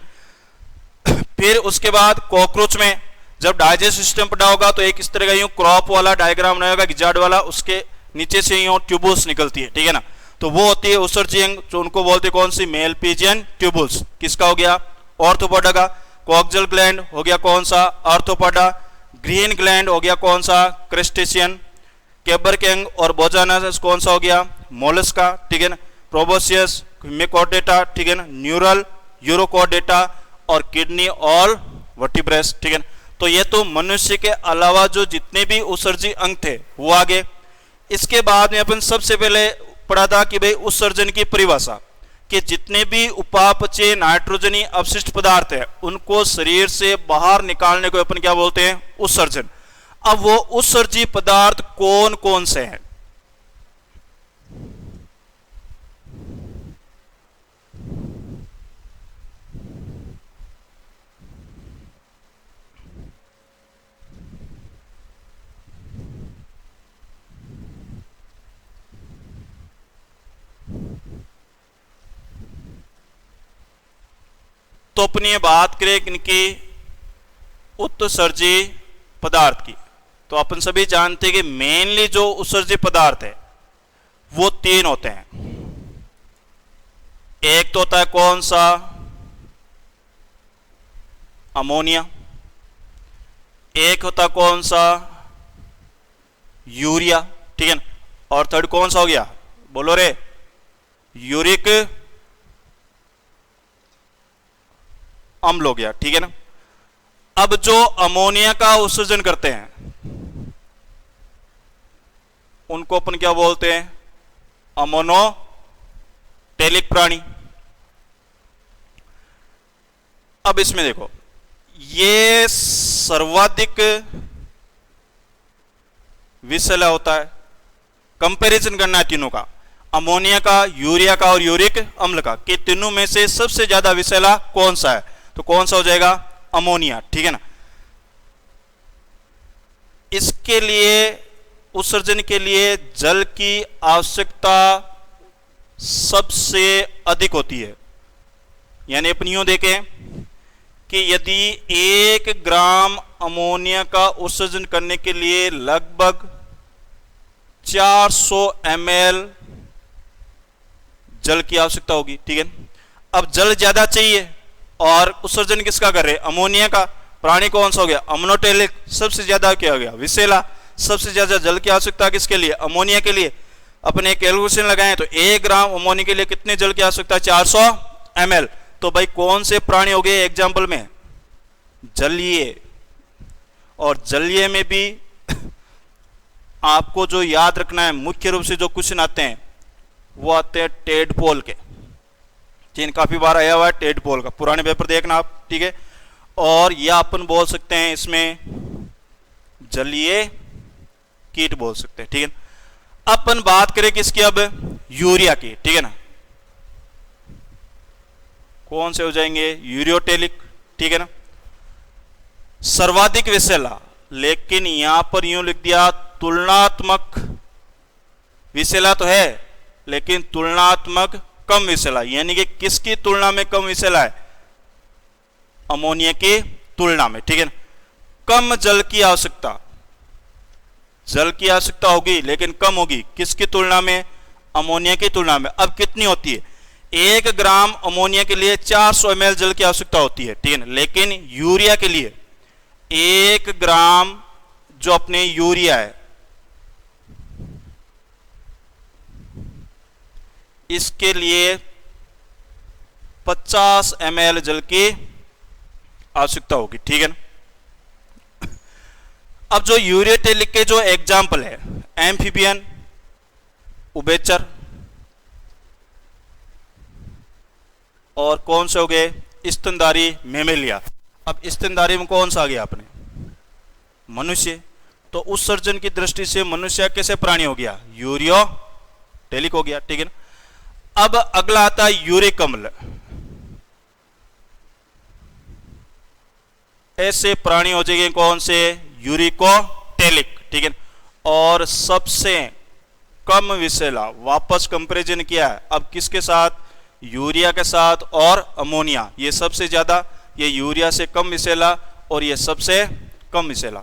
फिर उसके बाद कॉकरोच में जब डाइजेस्ट सिस्टम पढ़ा होगा तो एक इस तरह का यूं क्रॉप वाला डायग्राम बनाया होगा, गिजार्ड वाला, उसके नीचे से यूं ट्यूबुल्स निकलती है, ठीक है ना। तो वो होती है उत्सर्जी अंग, जो उनको बोलते हैं कौन सी, मेलपीजियन ट्यूबुल्स। किसका हो गया, ऑर्थोपोडा का। कोक्जल ग्लैंड हो गया कौन सा, आर्थ्रोपोडा। ग्रीन ग्लैंड हो गया कौन सा, क्रेस्टेशियन। केबर के अंग और बोजानस कौन सा हो गया, मोलस्का, ठीक है ना। प्रोबोसियस, मिकोडेटा, ठीक है ना। न्यूरल, यूरोकोडेटा, और किडनी और वर्टिब्रेस, ठीक है ना। तो ये तो मनुष्य के अलावा जो जितने भी उत्सर्जी अंग थे वो आगे। इसके बाद में अपन सबसे पहले पढ़ा था कि भाई उत्सर्जन की परिभाषा, कि जितने भी उपापचय नाइट्रोजनी अपशिष्ट पदार्थ है उनको शरीर से बाहर निकालने को अपन क्या बोलते हैं, उत्सर्जन। अब वो उत्सर्जी पदार्थ कौन कौन से हैं, तो अपनी बात करें इनकी उत्सर्जी पदार्थ की, तो अपन सभी जानते हैं कि मेनली जो उत्सर्जी पदार्थ है वो 3 होते हैं। एक तो होता है कौन सा, अमोनिया। एक होता कौन सा, यूरिया, ठीक है ना। और थर्ड कौन सा हो गया, बोलो रे, यूरिक अम्ल हो गया, ठीक है ना। अब जो अमोनिया का उत्सर्जन करते हैं उनको अपन क्या बोलते हैं, अमोनोटेलिक प्राणी। अब इसमें देखो ये सर्वाधिक विषैला होता है। कंपैरिजन करना है तीनों का, अमोनिया का, यूरिया का और यूरिक अम्ल का, कि तीनों में से सबसे ज्यादा विषैला कौन सा है। तो कौन सा हो जाएगा? अमोनिया, ठीक है ना। इसके लिए उत्सर्जन के लिए जल की आवश्यकता सबसे अधिक होती है। यानी अपन यूं देखें कि यदि 1 ग्राम अमोनिया का उत्सर्जन करने के लिए लगभग 400 ml जल की आवश्यकता होगी, ठीक है। अब जल ज्यादा चाहिए और उत्सर्जन किसका कर रहे हैं? अमोनिया का। प्राणी कौन सा हो गया? अम्लोटेलिक। सबसे ज्यादा क्या हो गया? विषैला। सबसे ज्यादा जल की आवश्यकता किसके लिए? अमोनिया के लिए। अपने कैलकुलेशन लगाएं तो 1 ग्राम अमोनिया के लिए कितने जल की आवश्यकता है? 400 ml। तो भाई कौन से प्राणी हो गए एग्जाम्पल में? जलीय। और जलीय में भी आपको जो याद रखना है, मुख्य रूप से जो क्वेश्चन आते हैं वो आते हैं टेडपोल के। चीन काफी बार आया हुआ है टेडपोल का, पुराने पेपर देखना आप, ठीक है। और या अपन बोल सकते हैं इसमें जलीय कीट बोल सकते हैं, ठीक है। अपन बात करें किसकी? अब यूरिया की, ठीक है ना। कौन से हो जाएंगे? यूरियोटेलिक, ठीक है ना। सर्वाधिक विषैला, लेकिन यहां पर यूं लिख दिया तुलनात्मक विषैला तो है लेकिन तुलनात्मक कम विषैला। यानी कि किसकी तुलना में कम विषैला है? अमोनिया की तुलना में, ठीक है ना। कम जल की आवश्यकता, जल की आवश्यकता होगी लेकिन कम होगी किसकी तुलना में? अमोनिया की तुलना में। अब कितनी होती है? 1 ग्राम अमोनिया के लिए 400 ml जल की आवश्यकता होती है, ठीक है ना। लेकिन यूरिया के लिए 1 ग्राम जो अपने यूरिया है इसके लिए 50 ml जल की आवश्यकता होगी, ठीक है ना। अब जो यूरियोटेलिक के जो एग्जाम्पल है, एम्फीबियन, उभयचर और कौन से हो गए? स्तनधारी मेमेलिया। अब स्तनधारी में कौन सा आ गया अपने? मनुष्य। तो उत्सर्जन की दृष्टि से मनुष्य कैसे प्राणी हो गया? यूरियोटेलिक हो गया, ठीक है ना। अब अगला आता है यूरिक अम्ल। ऐसे प्राणी हो जाएंगे कौन से? यूरिकोटेलिक, ठीक है। और सबसे कम विषैला, वापस कंपैरिजन किया है अब किसके साथ? यूरिया के साथ और अमोनिया। ये सबसे ज्यादा, ये यूरिया से कम विषैला और ये सबसे कम विषैला।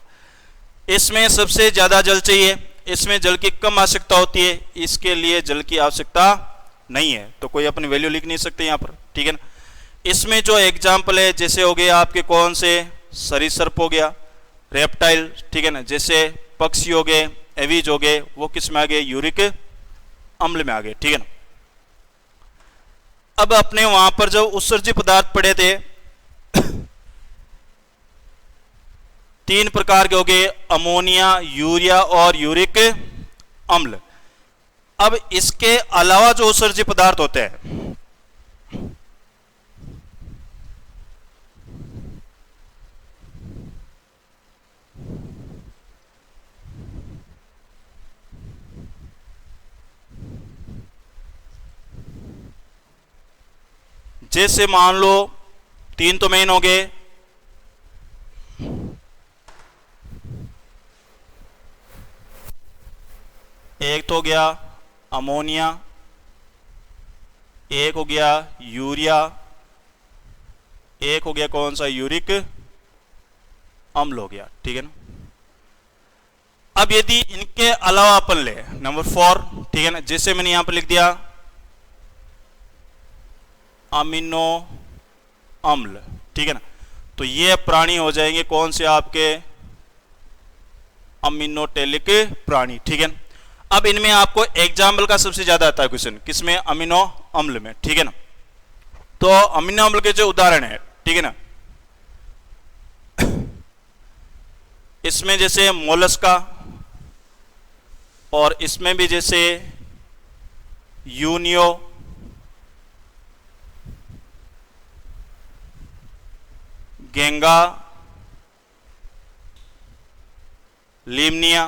इसमें सबसे ज्यादा जल चाहिए, इसमें जल की कम आवश्यकता होती है, इसके लिए जल की आवश्यकता नहीं है, तो कोई अपनी वैल्यू लिख नहीं सकते यहां पर, ठीक है ना। इसमें जो एग्जाम्पल है जैसे हो गया आपके कौन से? सरीसृप हो गया, रेप्टाइल, ठीक है ना। जैसे पक्षी हो गए, एवीज हो गए, वो किस में आ गए? यूरिक अम्ल में आ गए, ठीक है ना। अब अपने वहां पर जो उत्सर्जित पदार्थ पड़े थे 3 प्रकार के हो गए, अमोनिया, यूरिया और यूरिक अम्ल। अब इसके अलावा जो उत्सर्जित पदार्थ होते हैं जैसे मान लो 3 तो मेन हो गए, एक तो हो गया अमोनिया, एक हो गया यूरिया, एक हो गया कौन सा? यूरिक अम्ल हो गया, ठीक है ना। अब यदि इनके अलावा अपन ले नंबर 4, ठीक है ना, जैसे मैंने यहां पर लिख दिया अमीनो अम्ल, ठीक है ना। तो ये प्राणी हो जाएंगे कौन से? आपके अमीनोटेलिक प्राणी, ठीक है ना। अब इनमें आपको एग्जाम्पल का सबसे ज्यादा आता है क्वेश्चन, किसमें? अमीनो अम्ल में, ठीक है ना। तो अमीनो अम्ल के जो उदाहरण है, ठीक है ना, इसमें जैसे मोलस्का और इसमें भी जैसे यूनियो, गेंगा लीमनिया।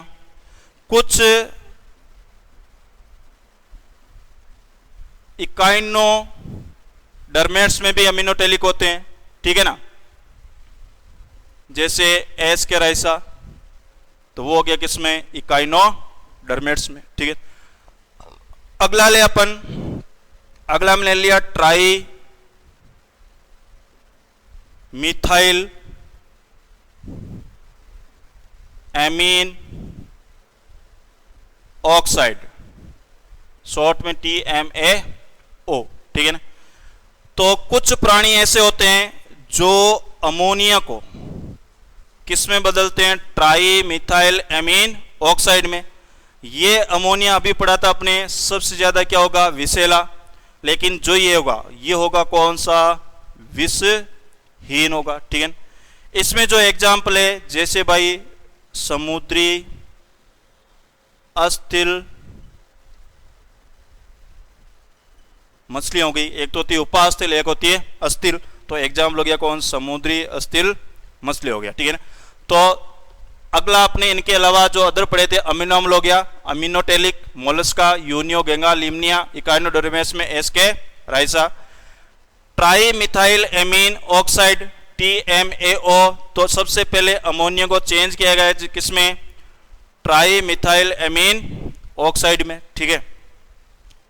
कुछ इकाइनो डर्मेट्स में भी अमीनोटेलिक होते हैं, ठीक है ना, जैसे एस के राइसा, तो वो हो गया किसमें, इकाइनो डर्मेट्स में, ठीक है। अगला ले अपन, अगला हमने ले लिया tri methyl amine oxide, short में TMAO, ठीक है ना। तो कुछ प्राणी ऐसे होते हैं जो अमोनिया को किस में बदलते हैं, ट्राई मिथाइल एमीन ऑक्साइड में। ये अमोनिया अभी पढ़ा था अपने, सबसे ज्यादा क्या होगा, विषैला, लेकिन जो ये होगा कौन सा, विषहीन होगा, ठीक है। इसमें जो एग्जाम्पल है, जैसे भाई समुद्री अस्थिल मछलियां हो गई, एक तो होती है उपास्थिल, एक होती है अस्थिल, तो एग्जाम्पल हो गया कौन, समुद्री अस्थिल मछली हो गया, ठीक है ना। तो अगला अपने इनके अलावा जो अदर पढ़े थे, अमीनो अम्ल हो गया, अमीनोटेलिक, मोलस्का, यूनियो, गेंगा, लीमनिया, इकाइनोडर्मेस में एस के राइसा, trimethylamine oxide TMAO। तो सबसे पहले अमोनिया को चेंज किया गया है किसमें, ट्राई मिथाइल एमीन ऑक्साइड में, ठीक है।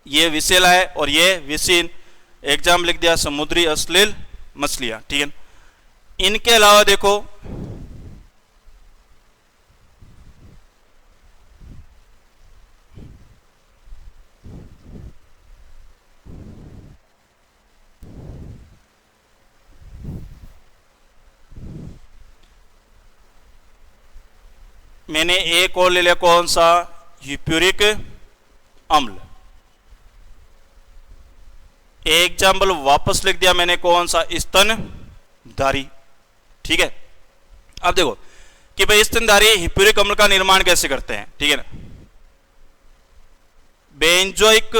ये विषैला है और ये विषहीन, एग्जाम लिख दिया समुद्री अश्लील मछलियां, ठीक है। इनके अलावा देखो मैंने एक और ले लिया कौन सा, ह्यूप्यूरिक अम्ल। एग्जाम्पल वापस लिख दिया मैंने कौन सा, स्तनधारी, ठीक है। अब देखो कि भाई स्तनधारी ह्यूप्यूरिक अम्ल का निर्माण कैसे करते हैं, ठीक है ना। बेंजोइक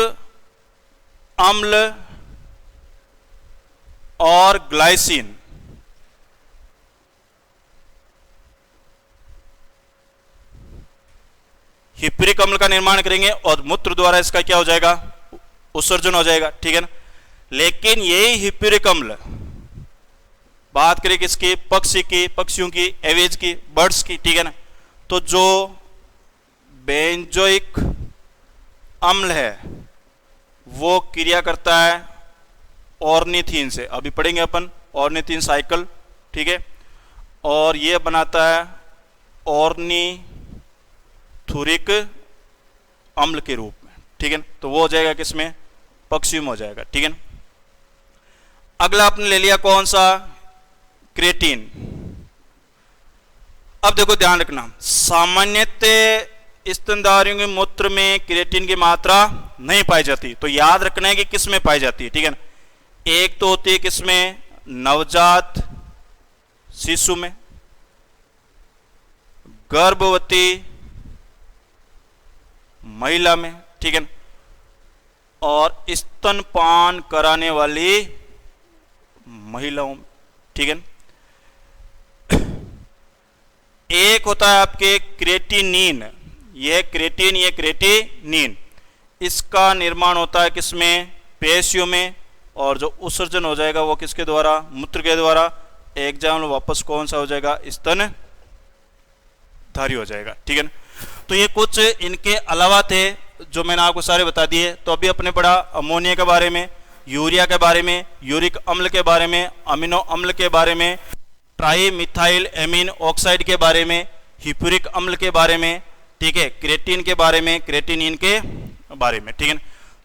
अम्ल और ग्लाइसिन ह्यूप्यूरिक अम्ल का निर्माण करेंगे और मूत्र द्वारा इसका क्या हो जाएगा, उत्सर्जन हो जाएगा, ठीक है ना। लेकिन यही ह्यूप्यूरिक अम्ल, बात करें किसकी, पक्षी की, पक्षियों की, एवेज की, बर्ड्स की, ठीक है ना। तो जो बेंजोइक अम्ल है वो क्रिया करता है ऑर्निथीन से, अभी पढ़ेंगे अपन ऑर्निथीन साइकिल, ठीक है, और ये बनाता है ऑर्निथूरिक अम्ल के रूप में, ठीक है। तो वो हो जाएगा किसमें, पक्षियों में हो जाएगा, ठीक है। अगला आपने ले लिया कौन सा, क्रेटीन। अब देखो ध्यान रखना, सामान्यतः स्तनधारियों के मूत्र में क्रेटीन की मात्रा नहीं पाई जाती, तो याद रखना है कि किस में पाई जाती है, ठीक है ना। एक तो होती है किसमें, नवजात शिशु में, गर्भवती महिला में, ठीक है, और स्तनपान कराने वाली महिलाओं में, ठीक है। एक होता है आपके क्रेटिनिन, ये क्रेटिन, ये क्रेटिनिन, इसका निर्माण होता है किसमें, पेशियों में, और जो उत्सर्जन हो जाएगा वो किसके द्वारा, मूत्र के द्वारा। एग्जाम्पल वापस कौन सा हो जाएगा, स्तनधारी हो जाएगा, ठीक है ना। तो ये कुछ इनके अलावा थे जो मैंने आपको सारे बता दिए। तो अभी अपने पढ़ा अमोनिया के बारे में, यूरिया के बारे में, यूरिक अम्ल के बारे में, अमीनो अम्ल के बारे में, ट्राई मिथाइल एमीन ऑक्साइड के बारे में, ह्यूप्यूरिक अम्ल के बारे में, ठीक है, क्रेटिन के बारे में, क्रेटिनिन के बारे में, ठीक है।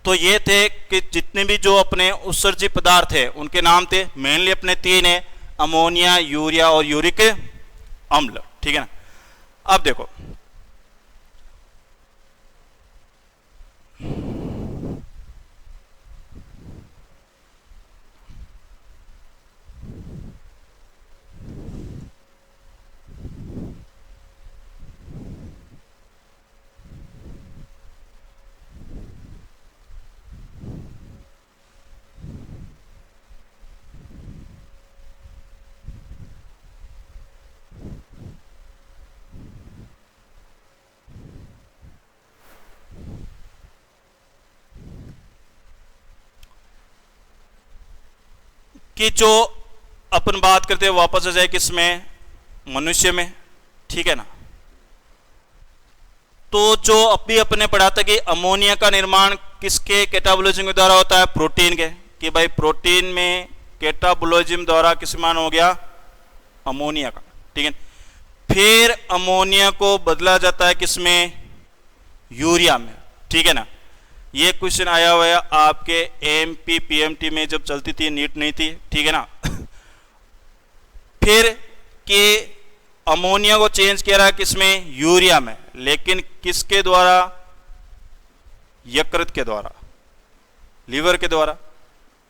तो ये थे कि जितने भी जो अपने उत्सर्जित पदार्थ है उनके नाम थे, मेनली अपने तीन है, अमोनिया, यूरिया और यूरिक अम्ल, ठीक है ना। अब देखो कि जो अपन बात करते हैं वापस आ जाए किसमें, मनुष्य में, ठीक है ना। तो जो अभी अपने पढ़ा था कि अमोनिया का निर्माण किसके कैटाबोलिज्म के द्वारा होता है, प्रोटीन के, कि भाई प्रोटीन में कैटाबोलिज्म द्वारा किस मान हो गया, अमोनिया का, ठीक है। फिर अमोनिया को बदला जाता है किसमें, यूरिया में, ठीक है ना। ये क्वेश्चन आया हुआ है आपके एमपी पीएमटी में जब चलती थी, नीट नहीं थी, ठीक है ना। फिर के अमोनिया को चेंज किया रहा किसमें, यूरिया में, लेकिन किसके द्वारा, यकृत के द्वारा, लीवर के द्वारा।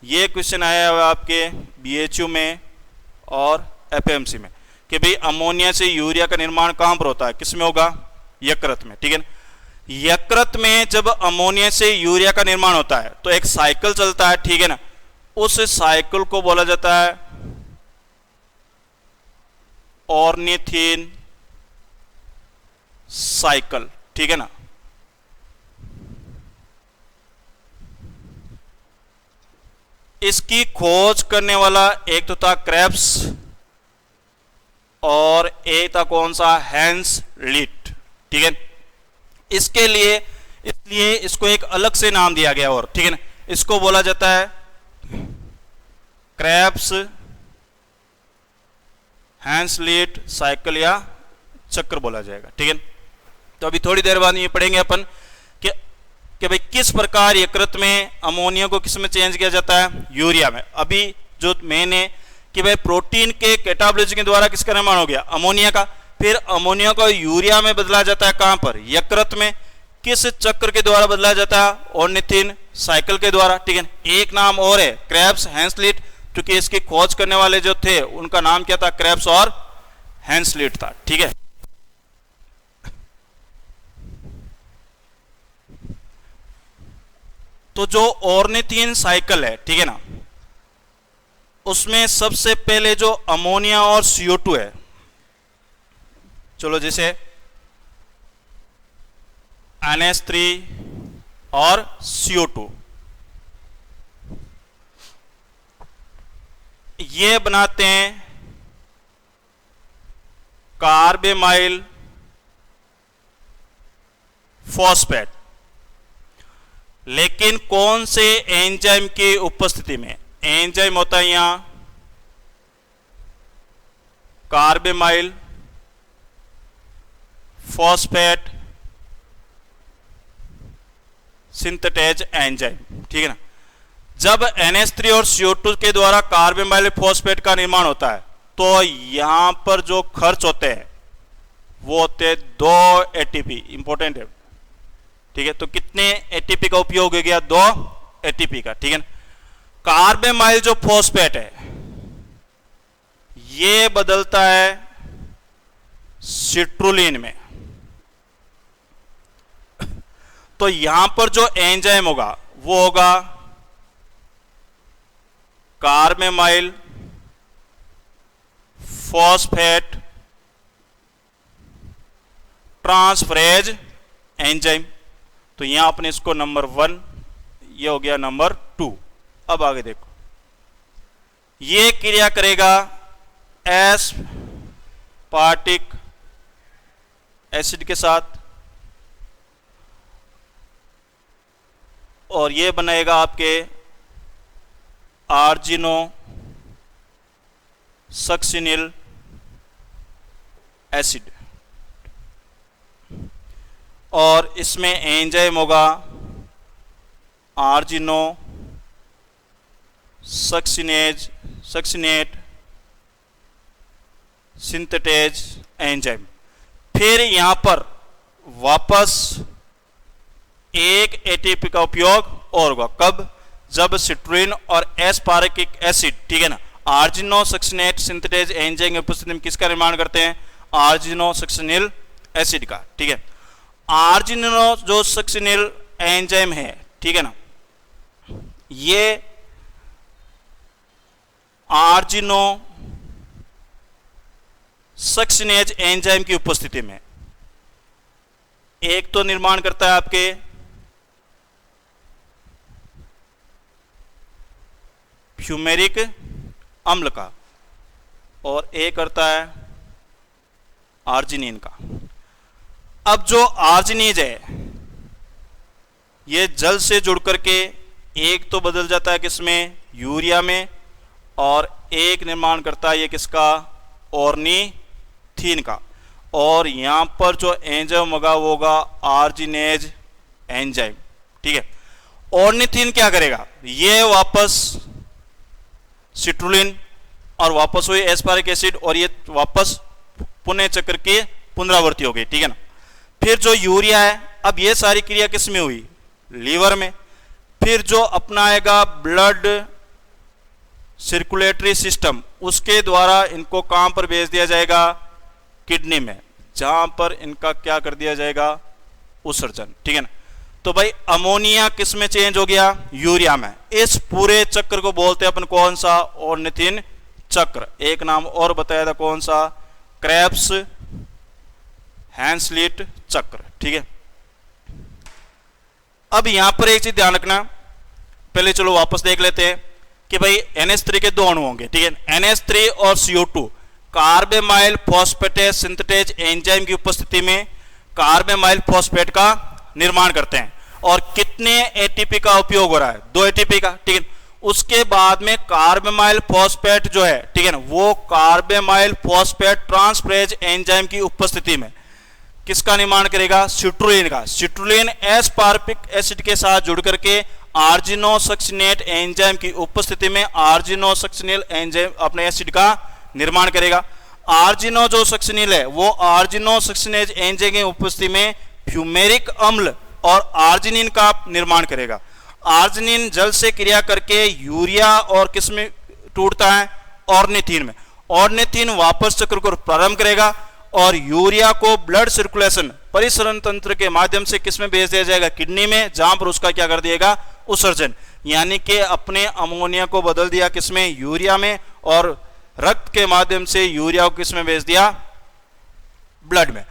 ये क्वेश्चन आया हुआ आपके बीएचयू में और एफएमसी में कि भाई अमोनिया से यूरिया का निर्माण कहां पर होता है, किसमें होगा, यकृत में, ठीक है ना। यकृत में जब अमोनिया से यूरिया का निर्माण होता है तो एक साइकिल चलता है, ठीक है ना। उस साइकिल को बोला जाता है ऑर्निथिन साइकिल, ठीक है ना। इसकी खोज करने वाला एक तो था क्रेब्स और एक था कौन सा, हैंस लिट, ठीक है। इसके लिए इसलिए इसको एक अलग से नाम दिया गया और, ठीक है ना, इसको बोला जाता है क्रेब्स हैंस लिट साइकिल या चक्र बोला जाएगा, ठीक है। तो अभी थोड़ी देर बाद ये पढ़ेंगे अपन कि भाई किस प्रकार यकृत में अमोनिया को किस में चेंज किया जाता है, यूरिया में। अभी जो मैंने कि भाई प्रोटीन के कैटाबोलिज्म के द्वारा किसका निर्माण हो गया, अमोनिया का। फिर अमोनिया को यूरिया में बदला जाता है, कहां पर, यकृत में। किस चक्र के द्वारा बदला जाता है, ऑर्निथिन साइकिल के द्वारा, ठीक है। एक नाम और है क्रेब्स हैंसलिट, क्योंकि इसकी खोज करने वाले जो थे उनका नाम क्या था, क्रेब्स और हैंसलिट था, ठीक है। तो जो ऑर्निथिन साइकिल है, ठीक है ना, उसमें सबसे पहले जो अमोनिया और CO2 है, चलो जैसे NH3 और CO2, ये बनाते हैं कार्बेमाइल फॉस्फेट। लेकिन कौन से एंजाइम की उपस्थिति में, एंजाइम होता है यहां कार्बेमाइल फॉस्फेट सिंथेटेज एंजाइम, ठीक है ना। जब NH3 और CO2 के द्वारा कार्बेमाइल फॉस्फेट का निर्माण होता है तो यहां पर जो खर्च होते हैं वो होते हैं 2 ATP, इंपॉर्टेंट है, ठीक है। तो कितने ATP का उपयोग हो गया, 2 ATP का, ठीक है। कार्बेमाइल जो फॉस्फेट है ये बदलता है सिट्रुलिन में। तो यहां पर जो एंजाइम होगा वो होगा कार्बेमाइल फॉस्फेट ट्रांसफरेज एंजाइम। तो यहां अपने इसको नंबर 1, ये हो गया नंबर 2। अब आगे देखो, ये क्रिया करेगा एस्पार्टिक एसिड के साथ और ये बनाएगा आपके आर्जिनो सक्सिनिल एसिड और इसमें एंजाइम होगा आर्जिनो सक्सिनेट सिंथेटेज एंजाइम। फिर यहां पर वापस एक एटीपी का उपयोग और होगा, कब, जब सिट्रुलिन और एस्पार्टिक एसिड, ठीक है ना, आर्जिनो सक्सिनेट सिंथेटेज एंजाइम की उपस्थिति में किसका निर्माण करते हैं, आर्जिनो सक्सिनिल एसिड का, ठीक है। आर्जिनो जो सक्सिनिल एंजाइम है, ठीक है ना, ये आर्जिनो सक्सिनेज एंजाइम की उपस्थिति में एक तो निर्माण करता है आपके फ्यूमेरिक अम्ल का, और ए करता है आर्जिनिन का। अब जो आर्जिनीज है ये जल से जुड़ करके एक तो बदल जाता है किसमें, यूरिया में, और एक निर्माण करता है ये किसका, ऑर्निथीन का। और यहां पर जो एंजाइम होगा वो होगा आर्जिनेज एंजाइम, ठीक है। ऑर्निथीन क्या करेगा, ये वापस सिट्रुलिन और वापस हुई एस्पारिक एसिड, और ये वापस पुनः चक्र के पुनरावृत्ति हो गई, ठीक है ना। फिर जो यूरिया है, अब ये सारी क्रिया किस में हुई, लीवर में। फिर जो अपनाएगा ब्लड सर्कुलेटरी सिस्टम, उसके द्वारा इनको कहां पर भेज दिया जाएगा, किडनी में, जहां पर इनका क्या कर दिया जाएगा, उत्सर्जन, ठीक है ना। तो भाई अमोनिया किस में चेंज हो गया, यूरिया में। इस पूरे चक्र को बोलते हैं अपन कौन सा, ऑर्निथिन चक्र। एक नाम और बताया था कौन सा, क्रेब्स हैंसलिट चक्र, ठीक है। अब यहां पर एक चीज ध्यान रखना, पहले चलो वापस देख लेते हैं कि भाई NH3 के दो अणु होंगे, ठीक है। NH3 और CO2 कार्बेमाइल फॉस्फेटेज सिंथेटेज एंजाइम की उपस्थिति में कार्बेमाइल फॉस्फेट का निर्माण करते हैं। और कितने ATP का उपयोग हो रहा है, 2 ATP का, ठीक है। उसके बाद में कार्बेमाइल फॉस्फेट जो है, ठीक है ना, वो कार्बेमाइल फॉस्फेट ट्रांसफरेज एंजाइम की उपस्थिति में किसका निर्माण करेगा, सिट्रुलिन का। सिट्रुलिन एस्पार्टिक एसिड के साथ जुड़ करके आर्जिनोसक्सिनेट एंजाइम की उपस्थिति में आर्जिनोसक्सिनिल एंजाइम अपने एसिड का निर्माण करेगा। आर्जिनो जो सक्सिनिल है वो आर्जिनोसक्सिनेज एंजाइम की उपस्थिति में फ्यूमेरिक अम्ल और आर्जिनिन का निर्माण करेगा। आर्जिनिन जल से क्रिया करके यूरिया और किस में टूटता है, ऑर्निथीन में। ऑर्निथीन वापस चक्र को प्रारंभ करेगा और यूरिया को ब्लड सर्कुलेशन परिसरण तंत्र के माध्यम से किस में भेज दिया जाएगा, किडनी में, जहां पर उसका क्या कर दिएगा, उत्सर्जन। यानी कि अपने अमोनिया को बदल दिया किसमें, यूरिया में, और रक्त के माध्यम से यूरिया को किसमें भेज दिया, ब्लड में।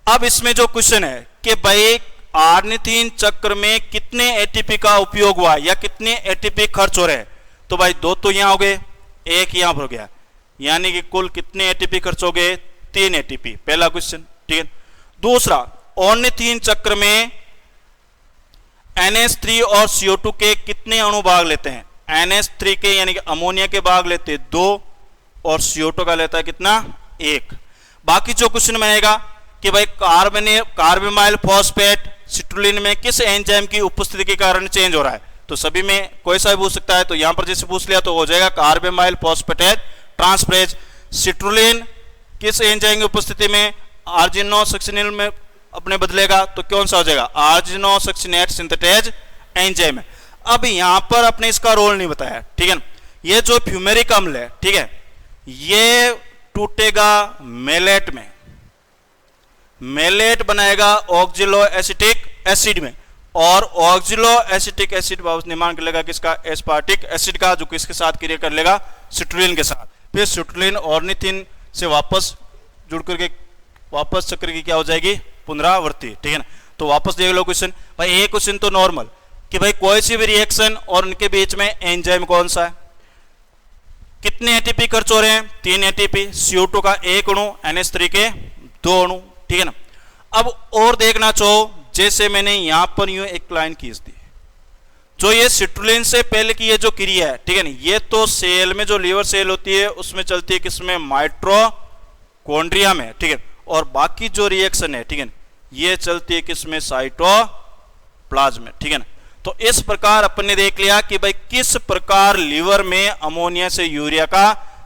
अब इसमें जो क्वेश्चन है कि भाई ऑर्निथीन चक्र में कितने एटीपी का उपयोग हुआ या कितने एटीपी खर्च हो रहे हैं, तो भाई 2 तो यहां हो गए, 1 यहां पर हो गया, यानी कि कुल कितने एटीपी खर्च हो गए, 3 एटीपी। पहला क्वेश्चन, ठीक है। दूसरा, ऑर्निथीन चक्र में NH3 और CO2 के कितने अणु भाग लेते हैं, NH3 के यानी कि अमोनिया के भाग लेते 2 और CO2 का लेता है कितना, 1। बाकी जो क्वेश्चन में आएगा कि भाई कार्बेमाइल फॉस्फेट सिट्रुलिन में किस एंजाइम की उपस्थिति के कारण चेंज हो रहा है, तो सभी में कोई सा भी पूछ सकता है। तो यहां पर जैसे पूछ लिया तो हो जाएगा कार्बेमाइल फॉस्फेटेज ट्रांसफरेज। सिट्रुलिन किस एंजाइम की उपस्थिति में, आर्जिनोसक्सिनिल में अपने बदलेगा, तो कौन सा हो जाएगा, आर्जिनोसक्सिनेट सिंथेटेज एंजाइम है। अब यहां पर अपने इसका रोल नहीं बताया, ठीक है ना। ये जो फ्यूमेरिक अम्ल है, ठीक है, ये टूटेगा मेलेट में, मेलेट बनाएगा ऑक्जिलो एसिटिक एसिड में, और ऑक्जिलो एसिटिक एसिड वापस निर्माण कर लेगा किसका, एस्पार्टिक एसिड का, जो किसके साथ क्रिया कर लेगा, सिट्रुलिन के साथ। फिर सिट्रुलिन ऑर्निथिन से वापस जुड़ करके वापस चक्र की क्या हो जाएगी, पुनरावृत्ति, ठीक है ना। तो वापस देख लो क्वेश्चन, भाई एक क्वेश्चन तो नॉर्मल कि भाई कोई सी भी रिएक्शन और उनके बीच में एंजाइम कौन सा है, कितने एटीपी खर्च हो रहे हैं, 3 एटीपी, CO2 का 1 अणु, NH3 के 2 अणु, ठीक है ना। अब और देखना चाहो, जैसे मैंने यहां पर यूं एक लाइन खींच दी, जो ये सिट्रुलिन से पहले की ये जो क्रिया है, ठीक है ना, ये तो सेल में जो लीवर सेल होती है उसमें चलती है किसमें, माइटोकॉन्ड्रिया में, ठीक है। और बाकी जो रिएक्शन है, ठीक है, ये चलती है किसमें, साइटोप्लाज्म में, ठीक है ना। तो इस प्रकार अपन ने देख लिया कि भाई किस प्रकार लीवर में अमोनिया से यूरिया का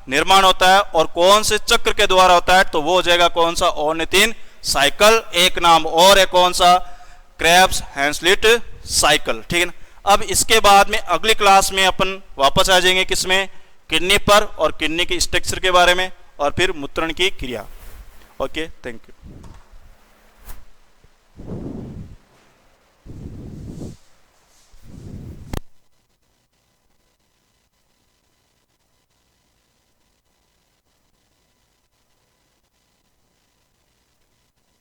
निर्माण होता है और कौन से चक्र के द्वारा होता है, तो वो हो जाएगा कौन सा, ऑर्निथिन साइकिल। एक नाम और है कौन सा, क्रेब्स हैंसलिट साइकिल, ठीक है ना। अब इसके बाद में अगली क्लास में अपन वापस आ जाएंगे किसमें, किडनी पर, और किडनी की स्ट्रक्चर के बारे में, और फिर मूत्रण की क्रिया। Okay, thank you.